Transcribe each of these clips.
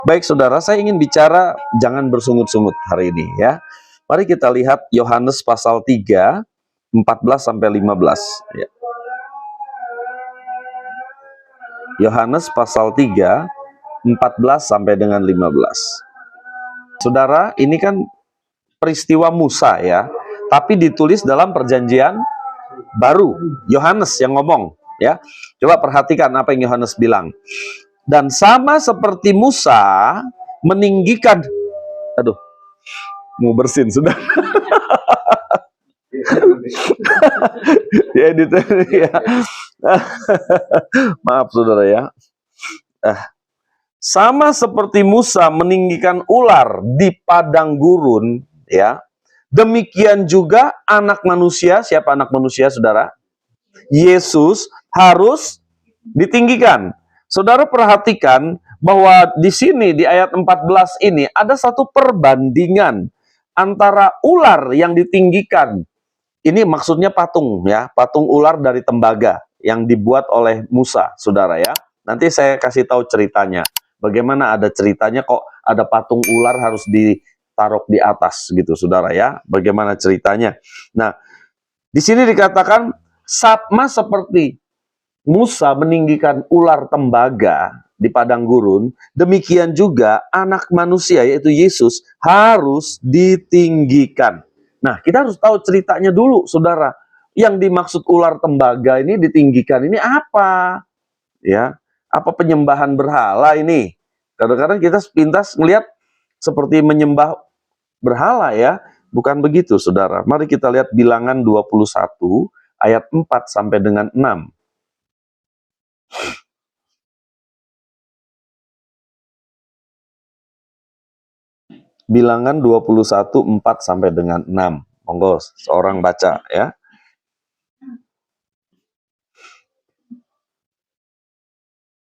Baik saudara, saya ingin bicara jangan bersungut-sungut hari ini ya. Mari kita lihat Yohanes pasal 3, 14 sampai 15 ya. Yohanes pasal 3, 14 sampai dengan 15. Saudara, ini kan peristiwa Musa ya, tapi ditulis dalam perjanjian baru. Yohanes yang ngomong ya. Coba perhatikan apa yang Yohanes bilang. Dan sama seperti Musa meninggikan, aduh, mau bersin sudah. Ya, ya. Maaf saudara ya. Sama seperti Musa meninggikan ular di padang gurun ya. Demikian juga anak manusia, siapa anak manusia saudara? Yesus harus ditinggikan. Saudara perhatikan bahwa di sini di ayat 14 ini ada satu perbandingan antara ular yang ditinggikan. Ini maksudnya patung ya, patung ular dari tembaga yang dibuat oleh Musa, saudara ya. Nanti saya kasih tahu ceritanya. Bagaimana ada ceritanya kok ada patung ular harus ditaruh di atas gitu, saudara ya. Bagaimana ceritanya? Nah, di sini dikatakan sama seperti Musa meninggikan ular tembaga di padang gurun, demikian juga anak manusia yaitu Yesus harus ditinggikan. Nah, kita harus tahu ceritanya dulu, saudara. Yang dimaksud ular tembaga ini ditinggikan ini apa? Ya, apa penyembahan berhala ini? Kadang-kadang kita sepintas melihat seperti menyembah berhala ya. Bukan begitu, saudara. Mari kita lihat Bilangan 21 ayat 4 sampai dengan 6. Bilangan 21, 4 sampai dengan 6. Monggo, seorang baca ya.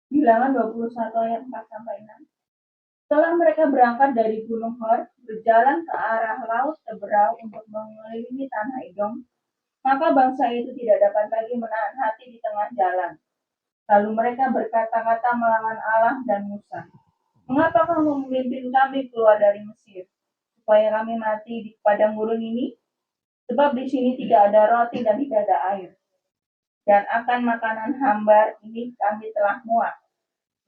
Bilangan 21 ayat 4 sampai 6. Setelah mereka berangkat dari Gunung Hor, berjalan ke arah Laut Teberau untuk mengelilingi tanah Edom, maka bangsa itu tidak dapat lagi menahan hati di tengah jalan. Lalu mereka berkata-kata melawan Allah dan Musa. Mengapa kamu memimpin kami keluar dari Mesir, supaya kami mati di padang gurun ini? Sebab di sini tidak ada roti dan tidak ada air. Dan akan makanan hambar ini kami telah muak.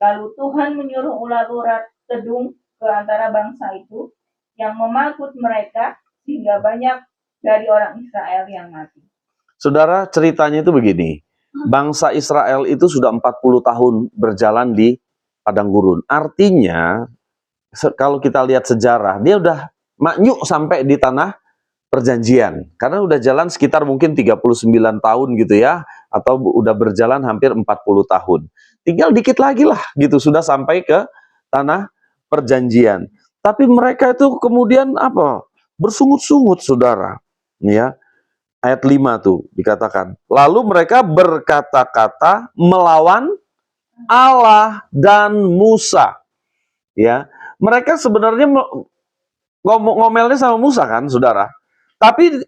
Lalu Tuhan menyuruh ular-ular kedung ke antara bangsa itu, yang memakut mereka, sehingga banyak dari orang Israel yang mati. Saudara, ceritanya itu begini. Bangsa Israel itu sudah 40 tahun berjalan di padang gurun. Artinya, kalau kita lihat sejarah, dia udah maknyuk sampai di tanah perjanjian. Karena udah jalan sekitar mungkin 39 tahun gitu ya, atau udah berjalan hampir 40 tahun. Tinggal dikit lagi lah gitu, sudah sampai ke tanah perjanjian. Tapi mereka itu kemudian apa? Bersungut-sungut, saudara. Ya, ayat 5 tuh dikatakan. Lalu mereka berkata-kata melawan Allah dan Musa. Ya, mereka sebenarnya ngomelnya sama Musa kan, saudara. Tapi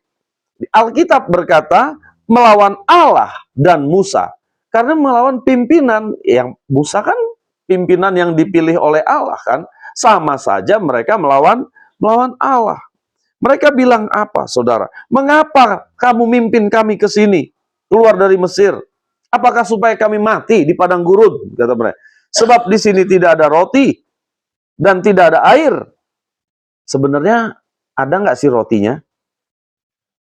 Alkitab berkata melawan Allah dan Musa. Karena melawan pimpinan, yang Musa kan pimpinan yang dipilih oleh Allah kan. Sama saja mereka melawan Allah. Mereka bilang apa, saudara? Mengapa kamu mimpin kami ke sini, keluar dari Mesir? Apakah supaya kami mati di padang gurun? Kata mereka. Sebab di sini tidak ada roti dan tidak ada air. Sebenarnya ada nggak sih rotinya?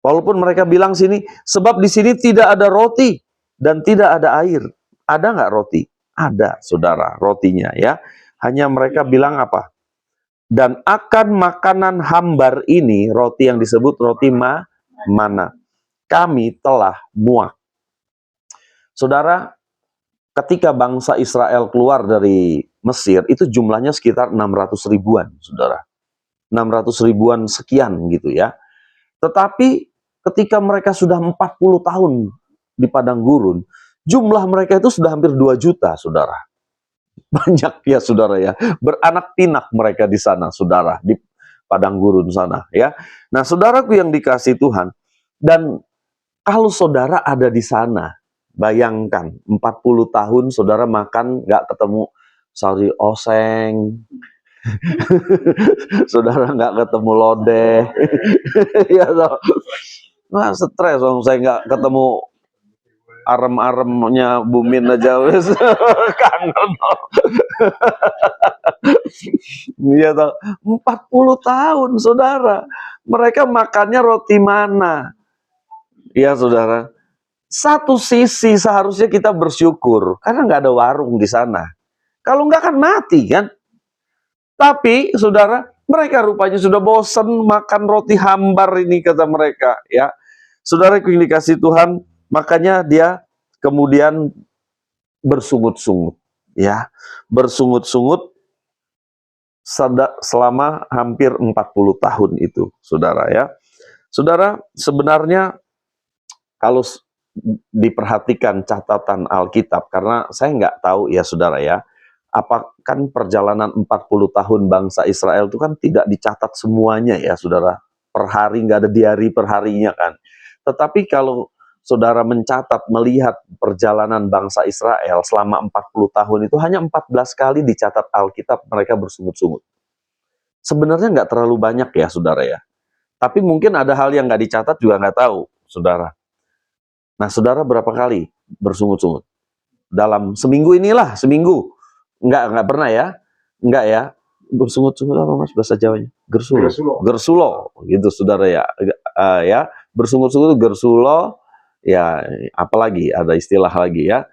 Walaupun mereka bilang sini, sebab di sini tidak ada roti dan tidak ada air. Ada nggak roti? Ada, saudara, rotinya ya. Hanya mereka bilang apa? Dan akan makanan hambar ini, roti yang disebut roti mana? Kami telah muak. Saudara, ketika bangsa Israel keluar dari Mesir, itu jumlahnya sekitar 600 ribuan, saudara. 600 ribuan sekian gitu ya. Tetapi ketika mereka sudah 40 tahun di padang gurun, jumlah mereka itu sudah hampir 2 juta, saudara. Banyak ya, saudara ya. Beranak pinak mereka di sana, saudara, di padang gurun sana ya. Nah, saudaraku yang dikasih Tuhan, dan kalau saudara ada di sana, bayangkan 40 tahun saudara makan nggak ketemu sayur oseng, Saudara nggak ketemu lodeh. Ya toh. Wah, stres dong, saya nggak ketemu arem-aremnya Bumin aja wes. Kangen. Iya toh. 40 tahun, saudara. Mereka makannya roti mana? Iya, saudara. Satu sisi seharusnya kita bersyukur karena nggak ada warung di sana. Kalau nggak kan mati kan. Tapi saudara, mereka rupanya sudah bosan makan roti hambar ini, kata mereka. Ya, saudara yang dikasih Tuhan, makanya dia kemudian bersungut-sungut. Ya, bersungut-sungut selama hampir 40 tahun itu, saudara ya. Saudara, sebenarnya kalau diperhatikan catatan Alkitab, karena saya nggak tahu ya saudara ya, apa kan perjalanan 40 tahun bangsa Israel itu kan tidak dicatat semuanya ya saudara, per hari, nggak ada diari per harinya kan. Tetapi kalau saudara mencatat, melihat perjalanan bangsa Israel selama 40 tahun itu hanya 14 kali dicatat Alkitab mereka bersungut-sungut. Sebenarnya nggak terlalu banyak ya saudara ya, tapi mungkin ada hal yang nggak dicatat juga nggak tahu saudara. Nah, saudara berapa kali bersungut-sungut? Dalam seminggu inilah, seminggu. Enggak pernah ya? Enggak ya? Bersungut-sungut apa mas bahasa Jawanya? Gersulo. Gersulo, gitu saudara ya. Ya, bersungut-sungut gersulo. Ya, apalagi ada istilah lagi ya.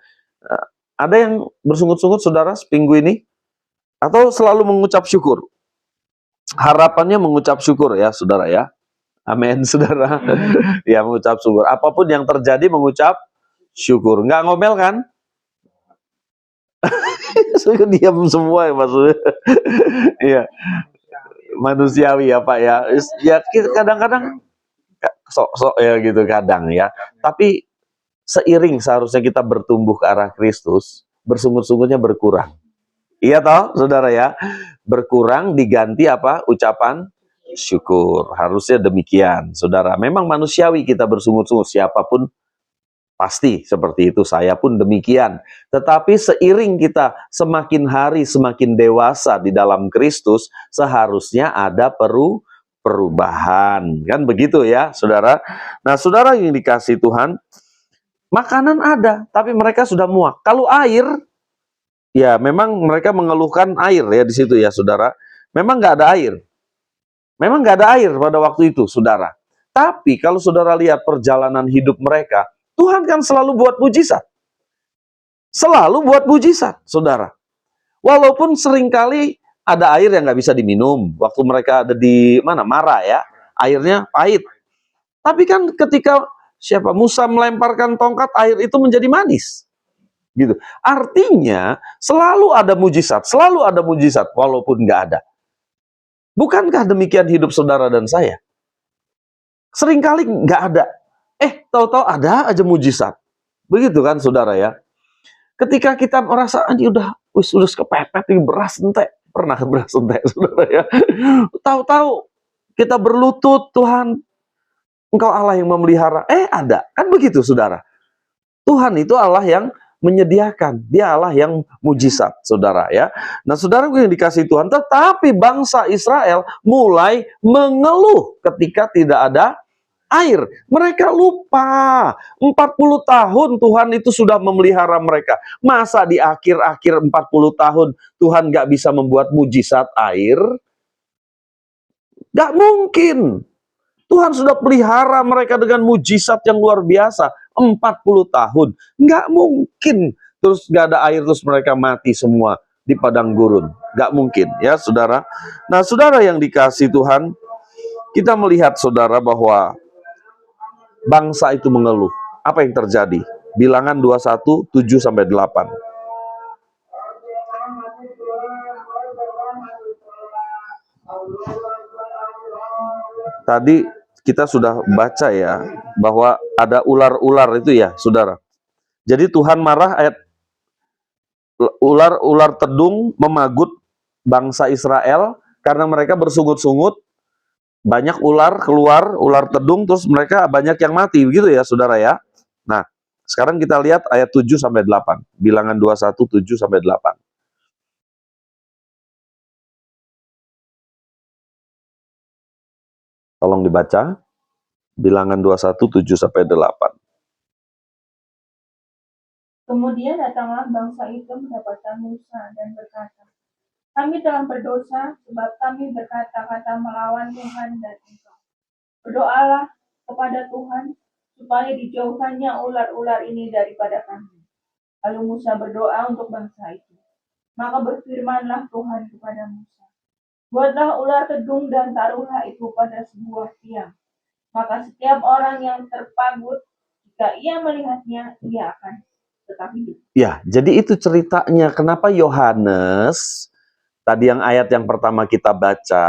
Ada yang bersungut-sungut saudara seminggu ini? Atau selalu mengucap syukur? Harapannya mengucap syukur ya saudara ya. Amin, saudara. Ya, mengucap syukur. Apapun yang terjadi mengucap syukur. Nggak ngomel kan? Saya diam semua ya maksudnya. Iya, manusiawi ya Pak ya. Ya kadang-kadang sok-sok ya gitu kadang ya. Tapi seiring seharusnya kita bertumbuh ke arah Kristus, bersungut-sungutnya berkurang. Iya toh, saudara ya. Berkurang diganti apa? Ucapan syukur. Harusnya demikian, saudara. Memang manusiawi kita bersungut-sungut, siapapun pasti seperti itu, saya pun demikian. Tetapi seiring kita semakin hari semakin dewasa di dalam Kristus, seharusnya ada perubahan. Kan begitu ya, saudara. Nah, saudara yang dikasih Tuhan, makanan ada, tapi mereka sudah muak. Kalau air, ya memang mereka mengeluhkan air ya di situ ya, saudara. Memang nggak ada air. Memang nggak ada air pada waktu itu, saudara. Tapi kalau saudara lihat perjalanan hidup mereka, Tuhan kan selalu buat mujizat. Selalu buat mujizat, saudara. Walaupun seringkali ada air yang nggak bisa diminum. Waktu mereka ada di mana? Mara ya. Airnya pahit. Tapi kan ketika Musa melemparkan tongkat, air itu menjadi manis. Gitu. Artinya selalu ada mujizat, walaupun nggak ada. Bukankah demikian hidup saudara dan saya? Seringkali nggak ada. Tahu-tahu ada aja mujizat. Begitu kan saudara ya. Ketika kita merasa udah kepepet ini beras entek. Pernah beras entek saudara ya. Tahu-tahu kita berlutut, Tuhan, Engkau Allah yang memelihara. Ada. Kan begitu saudara. Tuhan itu Allah yang menyediakan. Dia Allah yang mujizat, saudara ya. Nah, saudara yang dikasih Tuhan, tetapi bangsa Israel mulai mengeluh ketika tidak ada air. Mereka lupa. 40 tahun Tuhan itu sudah memelihara mereka. Masa di akhir-akhir 40 tahun Tuhan gak bisa membuat mujizat air? Gak mungkin. Tuhan sudah pelihara mereka dengan mujizat yang luar biasa. 40 tahun. Nggak mungkin terus nggak ada air terus mereka mati semua di padang gurun. Nggak mungkin ya saudara. Nah saudara yang dikasih Tuhan, kita melihat saudara bahwa bangsa itu mengeluh. Apa yang terjadi? Bilangan 21, 7-8. Tadi kita sudah baca ya, bahwa ada ular-ular itu ya, saudara. Jadi Tuhan marah ayat ular tedung memagut bangsa Israel karena mereka bersungut-sungut. Banyak ular keluar, ular tedung, terus mereka banyak yang mati, begitu ya, saudara ya. Nah, sekarang kita lihat ayat 7-8. Bilangan 21, 7-8. Tolong dibaca. Bilangan 21, 7-8. Kemudian datanglah bangsa itu mendapatkan Musa dan berkata, kami telah berdosa sebab kami berkata-kata melawan Tuhan dan engkau. Berdoalah kepada Tuhan supaya dijauhkannya ular-ular ini daripada kami. Lalu Musa berdoa untuk bangsa itu. Maka berfirmanlah Tuhan kepada Musa, buatlah ular tedung dan taruhlah itu pada sebuah tiang. Maka setiap orang yang terpagut, jika ia melihatnya, ia akan tetap hidup. Ya, jadi itu ceritanya kenapa Yohanes, tadi yang ayat yang pertama kita baca,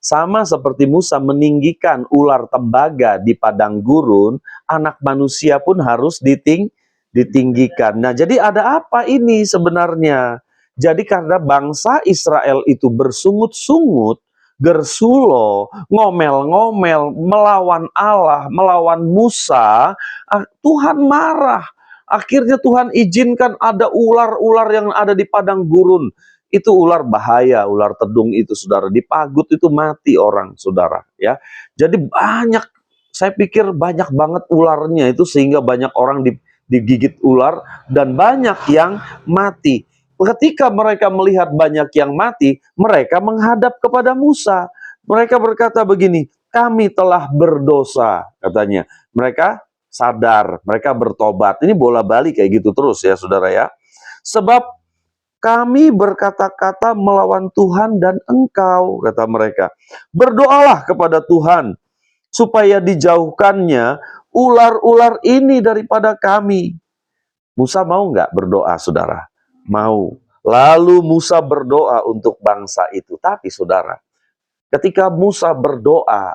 sama seperti Musa meninggikan ular tembaga di padang gurun, anak manusia pun harus ditinggikan. Nah, jadi ada apa ini sebenarnya? Jadi karena bangsa Israel itu bersungut-sungut, gersulo, ngomel-ngomel, melawan Allah, melawan Musa, Tuhan marah. Akhirnya Tuhan izinkan ada ular-ular yang ada di padang gurun. Itu ular bahaya, ular tedung itu, saudara. Dipagut itu mati orang, saudara. Ya, jadi banyak, saya pikir banyak banget ularnya itu sehingga banyak orang digigit ular dan banyak yang mati. Ketika mereka melihat banyak yang mati, mereka menghadap kepada Musa. Mereka berkata begini, kami telah berdosa, katanya. Mereka sadar, mereka bertobat. Ini bola balik kayak gitu terus ya, saudara ya. Sebab kami berkata-kata melawan Tuhan dan engkau, kata mereka. Berdoalah kepada Tuhan supaya dijauhkannya ular-ular ini daripada kami. Musa mau nggak berdoa, saudara? Mau. Lalu Musa berdoa untuk bangsa itu. Tapi saudara, ketika Musa berdoa,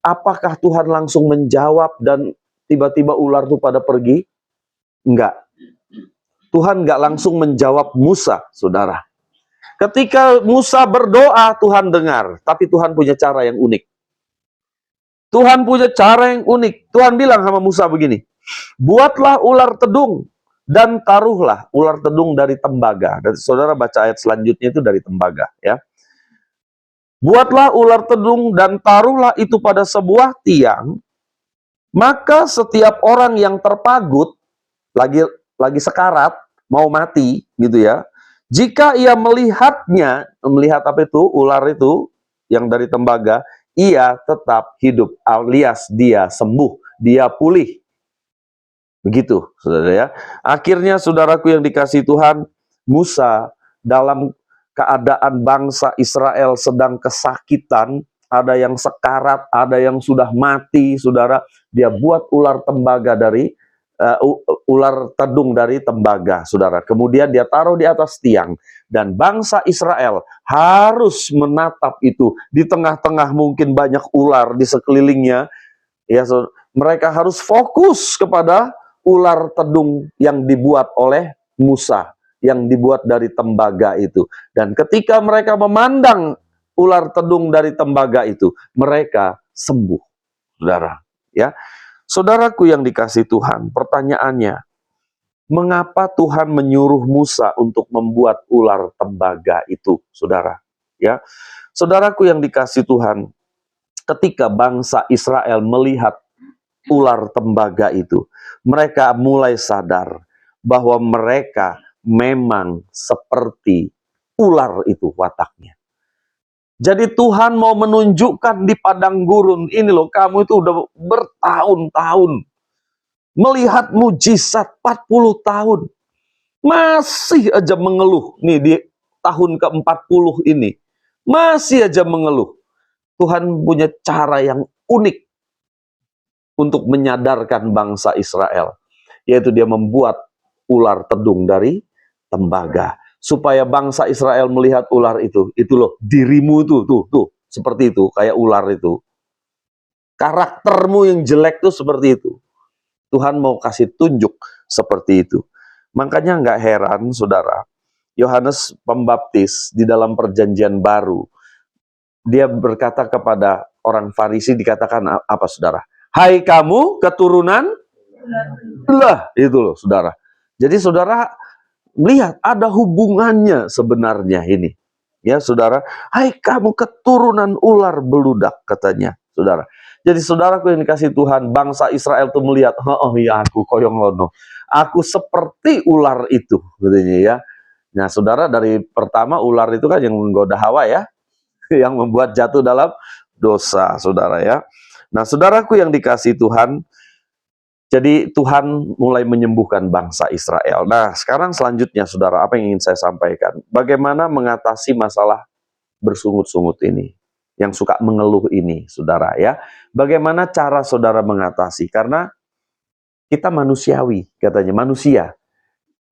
apakah Tuhan langsung menjawab dan tiba-tiba ular itu pada pergi? Enggak. Tuhan enggak langsung menjawab Musa, saudara. Ketika Musa berdoa, Tuhan dengar. Tapi Tuhan punya cara yang unik. Tuhan punya cara yang unik. Tuhan bilang sama Musa begini, buatlah ular tedung dan taruhlah ular tedung dari tembaga. Dan saudara baca ayat selanjutnya itu dari tembaga, ya. Buatlah ular tedung dan taruhlah itu pada sebuah tiang. Maka setiap orang yang terpagut, lagi sekarat, mau mati, gitu ya. Jika ia melihatnya, melihat apa itu, ular itu, yang dari tembaga, ia tetap hidup, alias dia sembuh, dia pulih. Begitu, saudara ya. Akhirnya, saudaraku yang dikasihi Tuhan, Musa dalam keadaan bangsa Israel sedang kesakitan, ada yang sekarat, ada yang sudah mati, saudara. Dia buat ular tembaga dari ular tedung dari tembaga, saudara. Kemudian dia taruh di atas tiang. Dan bangsa Israel harus menatap itu. Di tengah-tengah mungkin banyak ular di sekelilingnya. Ya, saudara. Mereka harus fokus kepada ular tedung yang dibuat oleh Musa, yang dibuat dari tembaga itu. Dan ketika mereka memandang ular tedung dari tembaga itu, mereka sembuh, saudara. Ya, saudaraku yang dikasihi Tuhan, pertanyaannya, mengapa Tuhan menyuruh Musa untuk membuat ular tembaga itu, saudara? Ya, saudaraku yang dikasihi Tuhan, ketika bangsa Israel melihat ular tembaga itu, mereka mulai sadar bahwa mereka memang seperti ular itu wataknya. Jadi Tuhan mau menunjukkan di padang gurun, ini loh, kamu itu udah bertahun-tahun melihat mujizat 40 tahun. Masih aja mengeluh. Nih di tahun ke-40 ini. Masih aja mengeluh. Tuhan punya cara yang unik untuk menyadarkan bangsa Israel. Yaitu dia membuat ular tedung dari tembaga. Supaya bangsa Israel melihat ular itu loh, dirimu tuh, seperti itu, kayak ular itu. Karaktermu yang jelek tuh seperti itu. Tuhan mau kasih tunjuk seperti itu. Makanya nggak heran, saudara, Yohanes Pembaptis di dalam perjanjian baru, dia berkata kepada orang Farisi, dikatakan apa, saudara? Hai kamu keturunan lah, itu loh, saudara. Jadi saudara lihat ada hubungannya sebenarnya ini. Ya, saudara, hai kamu keturunan ular beludak, katanya. saudara. Jadi saudaraku yang dikasih Tuhan, bangsa Israel tuh melihat, oh ya aku koyong lono, aku seperti ular itu, katanya ya. Nah saudara, dari pertama ular itu kan yang menggoda Hawa ya, yang membuat jatuh dalam dosa, saudara ya. Nah saudaraku yang dikasih Tuhan, jadi Tuhan mulai menyembuhkan bangsa Israel. Nah sekarang selanjutnya saudara, apa yang ingin saya sampaikan? Bagaimana mengatasi masalah bersungut-sungut ini, yang suka mengeluh ini, saudara ya. Bagaimana cara saudara mengatasi? Karena kita manusiawi, katanya manusia.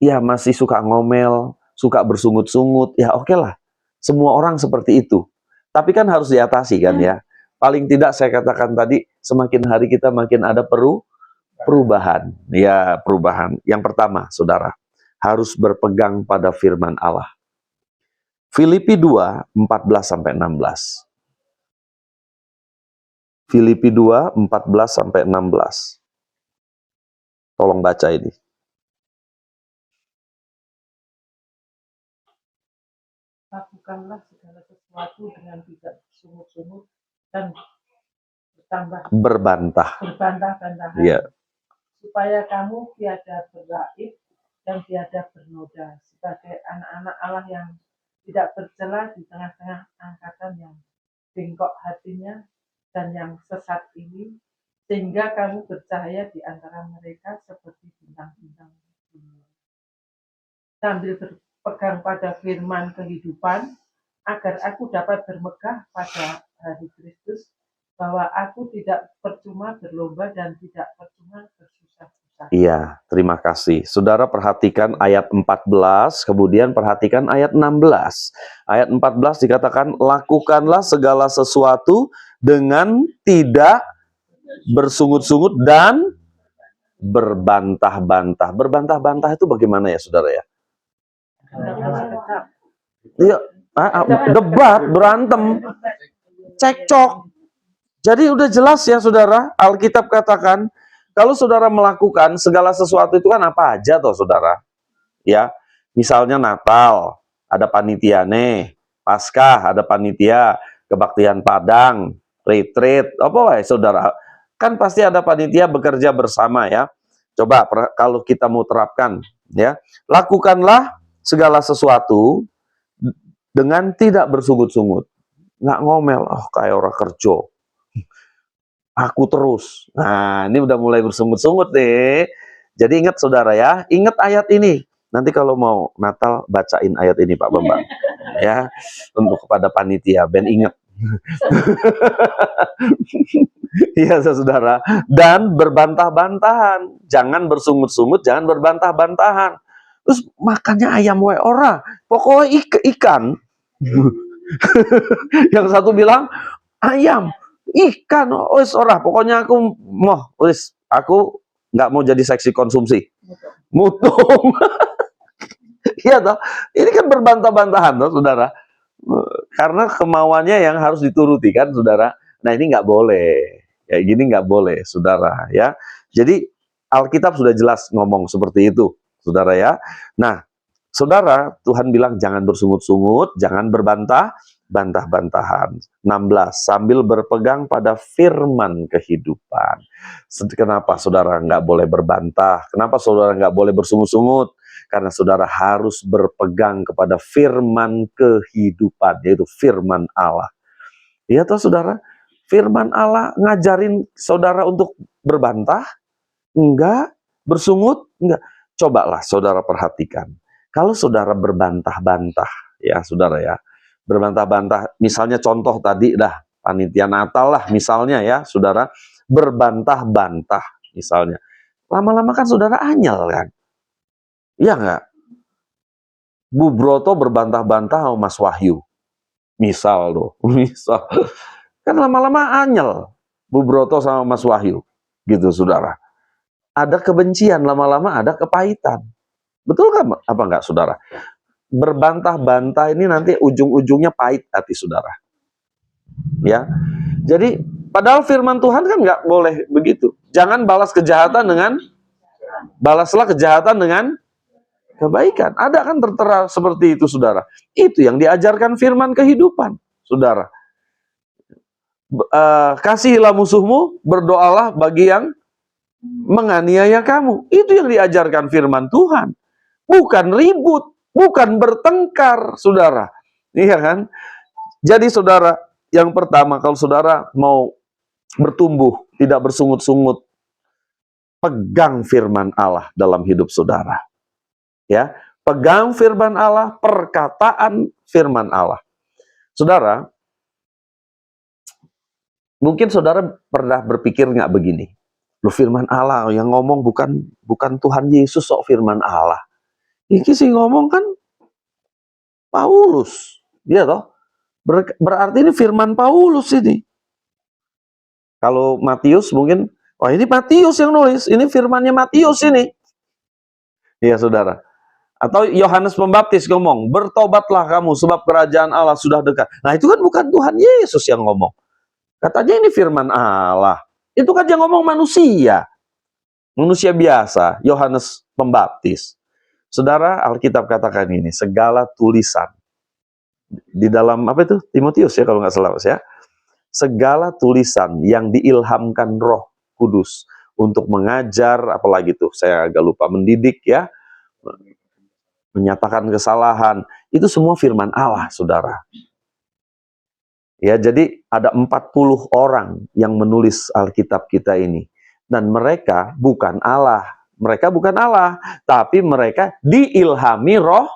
Ya masih suka ngomel, suka bersungut-sungut, ya oke lah. Semua orang seperti itu. Tapi kan harus diatasi kan ya. Paling tidak saya katakan tadi, semakin hari kita makin ada perubahan. Ya perubahan. Yang pertama, saudara, harus berpegang pada firman Allah. Filipi 2, 14-16. Filipi 2, 14-16. Tolong baca ini. Lakukanlah segala sesuatu dengan tidak sungut-sungut dan berbantah-bantahan, Iya. supaya kamu tiada beraib dan tiada bernoda sebagai anak-anak Allah yang tidak bercela di tengah-tengah angkatan yang bengkok hatinya dan yang sesat ini, sehingga kamu bercahaya di antara mereka seperti bintang-bintang sambil berpegang pada firman kehidupan, agar aku dapat bermegah pada hari Kristus, bahwa aku tidak percuma berlomba dan tidak percuma bersusah-susah. Iya, terima kasih. Saudara perhatikan ayat 14, kemudian perhatikan ayat 16. Ayat 14 dikatakan, lakukanlah segala sesuatu dengan tidak bersungut-sungut dan berbantah-bantah. Berbantah-bantah itu bagaimana ya, saudara ya? Iya, debat, berantem, cekcok. Jadi udah jelas ya saudara, Alkitab katakan, kalau saudara melakukan segala sesuatu itu kan apa aja toh saudara. Ya, misalnya Natal, ada panitia nih, Paskah, ada panitia, kebaktian Padang, retreat, apa wae saudara. Kan pasti ada panitia bekerja bersama ya. Coba kalau kita mau terapkan ya, lakukanlah segala sesuatu dengan tidak bersungut-sungut. Nggak ngomel, oh kayak orang kerja. Aku terus. Nah, ini udah mulai bersungut-sungut deh. Jadi ingat saudara ya, ingat ayat ini. Nanti kalau mau Natal bacain ayat ini Pak Bambang. Ya, untuk kepada panitia, ben ingat. Iya saudara. Dan berbantah-bantahan. Jangan bersungut-sungut, jangan berbantah-bantahan. Terus makannya ayam wae ora. Pokoknya ikan. Yang satu bilang ayam, ikan, wis ora. Pokoknya aku aku nggak mau jadi seksi konsumsi. Mutung. Iya toh. Ini kan berbantah-bantahan toh, saudara. Karena kemauannya yang harus dituruti kan, saudara. Nah ini nggak boleh. Ya gini nggak boleh, saudara. Ya. Jadi Alkitab sudah jelas ngomong seperti itu, saudara ya. Nah, saudara, Tuhan bilang jangan bersungut-sungut, jangan berbantah-bantahan. 16, sambil berpegang pada firman kehidupan. Kenapa saudara nggak boleh berbantah? Kenapa saudara nggak boleh bersungut-sungut? Karena saudara harus berpegang kepada firman kehidupan, yaitu firman Allah. Iya toh saudara? Firman Allah ngajarin saudara untuk berbantah? Enggak. Bersungut? Enggak. Cobalah saudara perhatikan. Kalau saudara berbantah-bantah, ya saudara ya, berbantah-bantah, misalnya contoh tadi dah, panitia Natal lah misalnya ya, saudara, berbantah-bantah misalnya. Lama-lama kan saudara anyel kan? Iya enggak? Bu Broto berbantah-bantah sama Mas Wahyu. Misal loh, misal. Kan lama-lama anyel Bu Broto sama Mas Wahyu. Gitu saudara. Ada kebencian, lama-lama ada kepahitan. Betul kan apa enggak saudara? Berbantah-bantah ini nanti ujung-ujungnya pahit hati saudara. Ya. Jadi padahal firman Tuhan kan nggak boleh begitu. Jangan balaslah kejahatan dengan kebaikan. Ada kan tertera seperti itu saudara. Itu yang diajarkan firman kehidupan saudara. Kasihilah musuhmu, berdoalah bagi yang menganiaya kamu. Itu yang diajarkan firman Tuhan. Bukan ribut, bukan bertengkar, saudara. Iya kan? Jadi saudara, yang pertama, kalau saudara mau bertumbuh, tidak bersungut-sungut, pegang firman Allah dalam hidup saudara. Ya, pegang firman Allah, perkataan firman Allah. Saudara, mungkin saudara pernah berpikir nggak begini? Loh, firman Allah yang ngomong bukan Tuhan Yesus, sok firman Allah. Ini sih ngomong kan Paulus, dia toh. Berarti ini firman Paulus ini. Kalau Matius mungkin, wah ini Matius yang nulis, ini firmannya Matius ini. Iya saudara. Atau Yohanes Pembaptis ngomong, bertobatlah kamu sebab kerajaan Allah sudah dekat. Nah itu kan bukan Tuhan Yesus yang ngomong. Katanya ini firman Allah. Itu kan yang ngomong manusia. Manusia biasa, Yohanes Pembaptis. Saudara, Alkitab katakan ini, segala tulisan. Di dalam, apa itu? Timotius ya kalau nggak salah ya. Segala tulisan yang diilhamkan Roh Kudus untuk mengajar, apalagi tuh, saya agak lupa, mendidik ya, menyatakan kesalahan, itu semua firman Allah, saudara. Ya, jadi ada 40 orang yang menulis Alkitab kita ini. Dan mereka bukan Allah. Mereka bukan Allah, tapi mereka diilhami Roh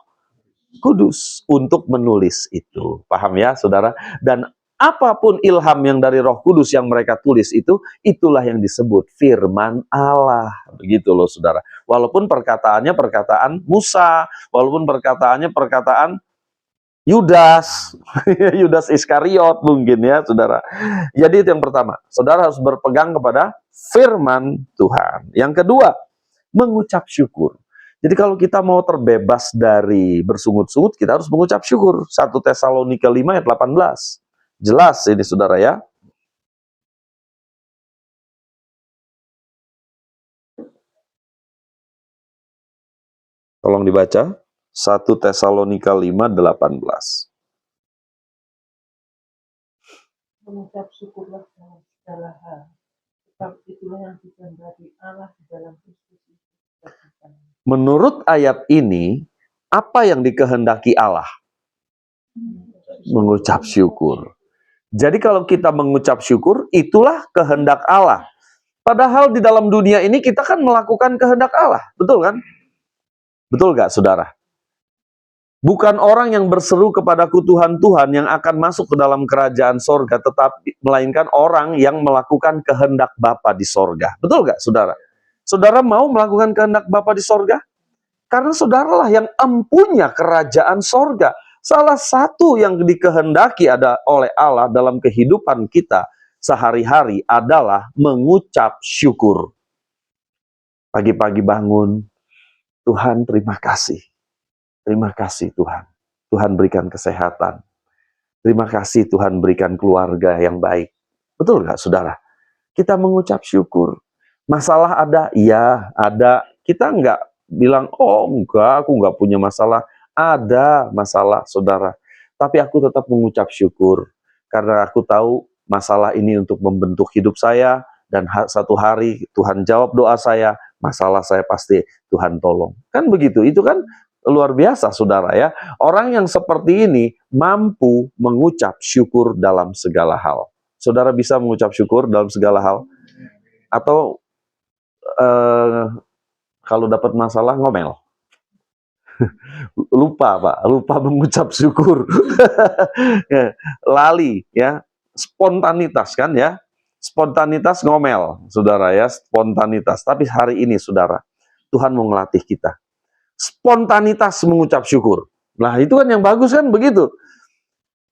Kudus untuk menulis itu. Paham ya, saudara? Dan apapun ilham yang dari Roh Kudus yang mereka tulis itu, itulah yang disebut firman Allah. Begitu loh, saudara. Walaupun perkataannya perkataan Musa, walaupun perkataannya perkataan Yudas, Yudas Iskariot mungkin ya, saudara. Jadi itu yang pertama, saudara harus berpegang kepada firman Tuhan. Yang kedua, mengucap syukur. Jadi kalau kita mau terbebas dari bersungut-sungut, kita harus mengucap syukur. 1 Tesalonika 5 ayat 18. Jelas ini saudara ya. Tolong dibaca. 1 Tesalonika 5:18. Mengucap syukurlah dalam segala hal. Sebab itulah yang dikehendaki Allah di dalam Kristus Yesus bagi kami. Menurut ayat ini, apa yang dikehendaki Allah? Mengucap syukur. Jadi kalau kita mengucap syukur, itulah kehendak Allah. Padahal di dalam dunia ini kita kan melakukan kehendak Allah. Betul kan? Betul gak, saudara? Bukan orang yang berseru kepadaku Tuhan, Tuhan yang akan masuk ke dalam kerajaan sorga, tetapi melainkan orang yang melakukan kehendak Bapa di sorga. Betul gak, saudara? Saudara mau melakukan kehendak Bapa di sorga? Karena saudaralah yang empunya kerajaan sorga. Salah satu yang dikehendaki ada oleh Allah dalam kehidupan kita sehari-hari adalah mengucap syukur. Pagi-pagi bangun, Tuhan terima kasih. Terima kasih Tuhan. Tuhan berikan kesehatan. Terima kasih Tuhan berikan keluarga yang baik. Betul nggak, saudara? Kita mengucap syukur. Masalah ada? Iya, ada. Kita nggak bilang, oh enggak, aku nggak punya masalah. Ada masalah, saudara. Tapi aku tetap mengucap syukur. Karena aku tahu masalah ini untuk membentuk hidup saya. Dan satu hari Tuhan jawab doa saya. Masalah saya pasti Tuhan tolong. Kan begitu, itu kan luar biasa, saudara ya. Orang yang seperti ini mampu mengucap syukur dalam segala hal. Saudara bisa mengucap syukur dalam segala hal? Atau kalau dapat masalah ngomel? Lupa, Pak. Lupa mengucap syukur. Lali, ya. Spontanitas kan ya. Spontanitas ngomel, saudara ya. Spontanitas. Tapi hari ini, saudara, Tuhan mau ngelatih kita. Spontanitas mengucap syukur. Nah itu kan yang bagus kan begitu.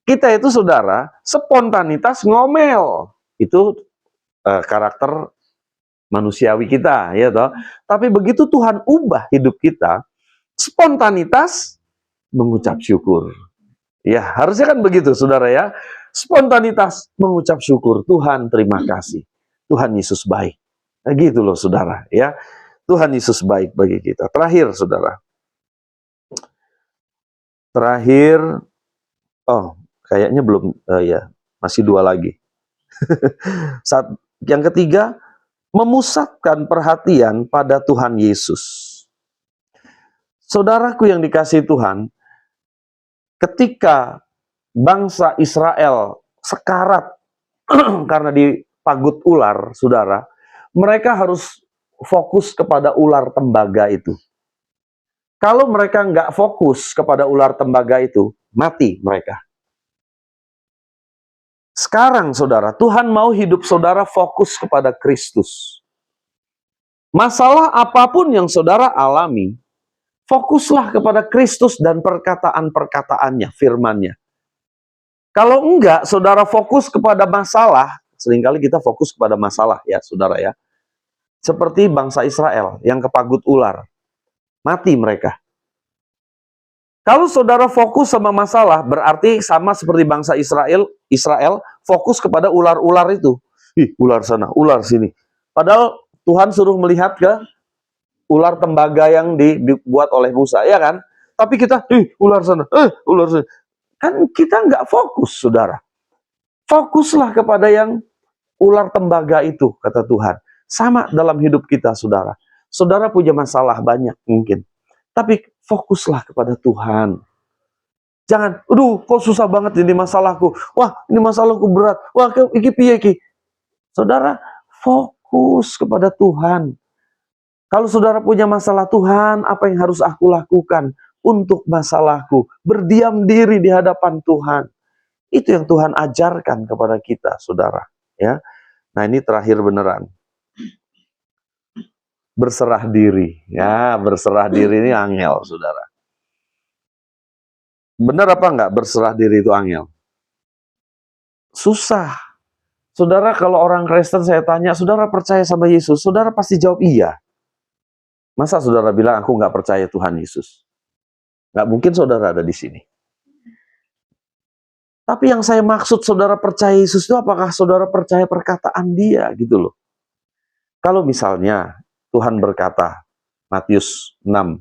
Kita itu saudara, spontanitas ngomel. Itu karakter manusiawi kita, ya toh. Tapi begitu Tuhan ubah hidup kita, spontanitas mengucap syukur. Ya, harusnya kan begitu, saudara ya. Spontanitas mengucap syukur. Tuhan terima kasih. Tuhan Yesus baik. Nah, gitu loh, saudara ya. Tuhan Yesus baik bagi kita. Terakhir, saudara. Terakhir, oh, kayaknya belum, ya, masih 2 lagi. Yang ketiga, memusatkan perhatian pada Tuhan Yesus. Saudaraku yang dikasihi Tuhan, ketika bangsa Israel sekarat karena dipagut ular, saudara, mereka harus fokus kepada ular tembaga itu. Kalau mereka nggak fokus kepada ular tembaga itu, mati mereka. Sekarang, saudara, Tuhan mau hidup saudara fokus kepada Kristus. Masalah apapun yang saudara alami, fokuslah kepada Kristus dan perkataan-perkataannya, firman-Nya. Kalau enggak, saudara fokus kepada masalah, seringkali kita fokus kepada masalah ya, saudara ya. Seperti bangsa Israel yang kepagut ular. Mati mereka. Kalau saudara fokus sama masalah, berarti sama seperti bangsa Israel fokus kepada ular-ular itu. Ih, ular sana, ular sini. Padahal Tuhan suruh melihat ke ular tembaga yang dibuat oleh Musa, ya kan? Tapi kita, ular sana, ular sana. Kan kita nggak fokus, saudara. Fokuslah kepada yang ular tembaga itu, kata Tuhan. Sama dalam hidup kita, saudara. Saudara punya masalah banyak mungkin. Tapi fokuslah kepada Tuhan. Jangan, aduh kok susah banget ini masalahku. Wah, ini masalahku berat. Wah, iki piye iki. Saudara, fokus kepada Tuhan. Kalau saudara punya masalah, Tuhan, apa yang harus aku lakukan untuk masalahku? Berdiam diri di hadapan Tuhan. Itu yang Tuhan ajarkan kepada kita, saudara. Ya, nah ini terakhir beneran. Berserah diri. Ya, berserah diri ini angel, saudara. Benar apa enggak berserah diri itu angel? Susah. Saudara, kalau orang Kristen saya tanya, saudara percaya sama Yesus? Saudara pasti jawab iya. Masa saudara bilang aku nggak percaya Tuhan Yesus? Nggak mungkin saudara ada di sini. Tapi yang saya maksud saudara percaya Yesus itu apakah saudara percaya perkataan Dia gitu loh. Kalau misalnya Tuhan berkata, Matius 6,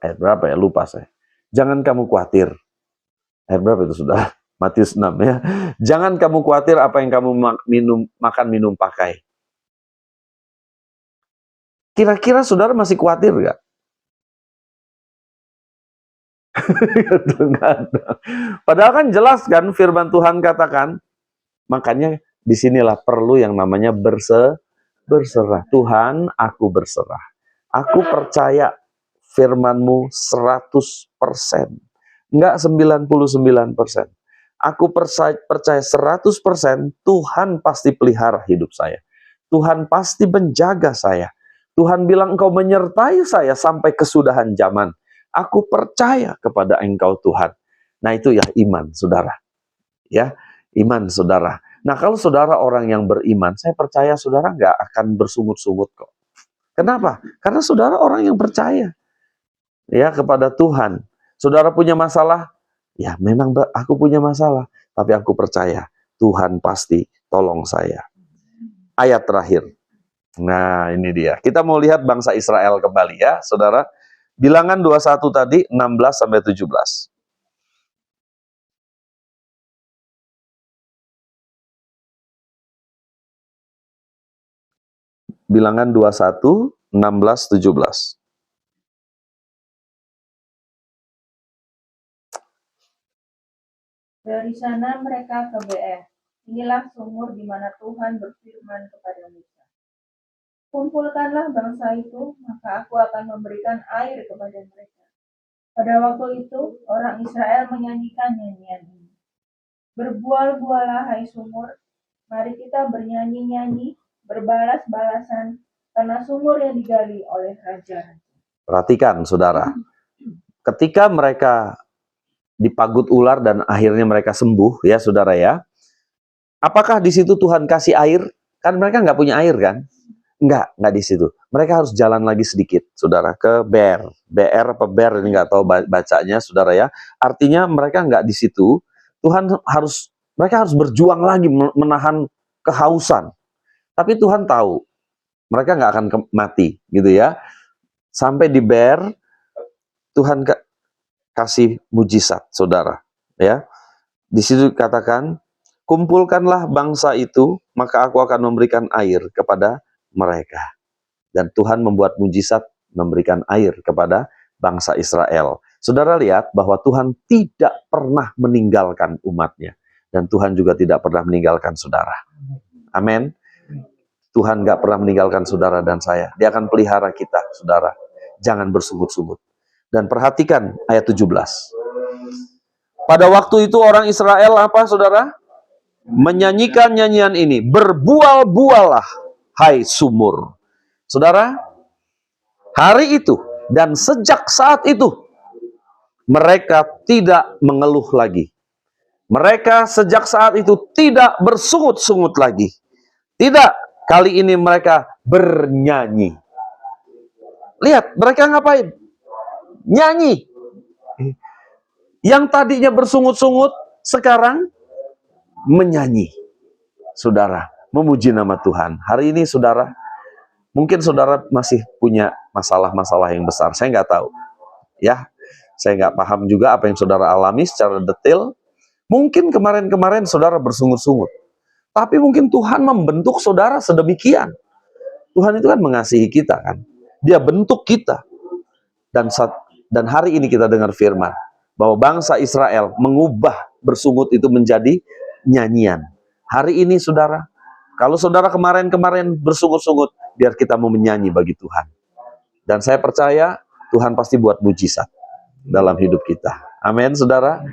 ayat berapa ya? Lupa saya. Jangan kamu khawatir. Ayat berapa itu saudara? Matius 6 ya. Jangan kamu khawatir apa yang kamu makan, minum, pakai. Kira-kira saudara masih khawatir nggak? Padahal kan jelas kan firman Tuhan katakan, makanya disinilah perlu yang namanya berserah. Tuhan, aku berserah. Aku percaya firman-Mu 100%. Enggak 99%. Aku percaya 100% Tuhan pasti pelihara hidup saya. Tuhan pasti menjaga saya. Tuhan bilang engkau menyertai saya sampai kesudahan zaman. Aku percaya kepada engkau Tuhan. Nah itu ya iman saudara. Ya, iman saudara. Nah kalau saudara orang yang beriman, saya percaya saudara nggak akan bersungut-sungut kok. Kenapa? Karena saudara orang yang percaya ya kepada Tuhan. Saudara punya masalah, ya memang aku punya masalah, tapi aku percaya Tuhan pasti tolong saya. Ayat terakhir. Nah ini dia. Kita mau lihat bangsa Israel kembali ya saudara. Bilangan 21 tadi 16-17. Bilangan 21, 16, 17. Dari sana mereka ke Beer. Inilah sumur di mana Tuhan berfirman kepada Musa. Kumpulkanlah bangsa itu, maka aku akan memberikan air kepada mereka. Pada waktu itu, orang Israel menyanyikan nyanyian ini. Berbual-bualah hai sumur, mari kita bernyanyi-nyanyi, berbalas-balasan, karena sumur yang digali oleh raja. Perhatikan saudara, ketika mereka dipagut ular dan akhirnya mereka sembuh ya saudara ya, apakah di situ Tuhan kasih air? Kan mereka nggak punya air kan? Nggak di situ. Mereka harus jalan lagi sedikit, saudara, ke Beer. Beer apa Beer, ini nggak tahu bacanya, saudara ya. Artinya mereka nggak di situ. Mereka harus berjuang lagi menahan kehausan. Tapi Tuhan tahu mereka nggak akan mati, gitu ya. Sampai di Beer, Tuhan kasih mujizat, saudara. Ya, di situ katakan kumpulkanlah bangsa itu, maka aku akan memberikan air kepada mereka. Dan Tuhan membuat mujizat memberikan air kepada bangsa Israel. Saudara lihat bahwa Tuhan tidak pernah meninggalkan umatnya. Dan Tuhan juga tidak pernah meninggalkan saudara. Amin. Tuhan gak pernah meninggalkan saudara dan saya. Dia akan pelihara kita, saudara. Jangan bersungut-sungut. Dan perhatikan ayat 17. Pada waktu itu orang Israel apa, saudara? Menyanyikan nyanyian ini. Berbual-bualah, hai sumur. Saudara, hari itu dan sejak saat itu, mereka tidak mengeluh lagi. Mereka sejak saat itu tidak bersungut-sungut lagi. Tidak, kali ini mereka bernyanyi. Lihat, mereka ngapain? Nyanyi. Yang tadinya bersungut-sungut, sekarang menyanyi. Saudara, memuji nama Tuhan. Hari ini saudara, mungkin saudara masih punya masalah-masalah yang besar. Saya nggak tahu. Ya, saya nggak paham juga apa yang saudara alami secara detail. Mungkin kemarin-kemarin saudara bersungut-sungut. Tapi mungkin Tuhan membentuk saudara sedemikian. Tuhan itu kan mengasihi kita kan. Dia bentuk kita. Dan hari ini kita dengar firman. Bahwa bangsa Israel mengubah bersungut itu menjadi nyanyian. Hari ini saudara, kalau saudara kemarin-kemarin bersungut-sungut, biar kita mau menyanyi bagi Tuhan. Dan saya percaya Tuhan pasti buat mujizat dalam hidup kita. Amin, saudara.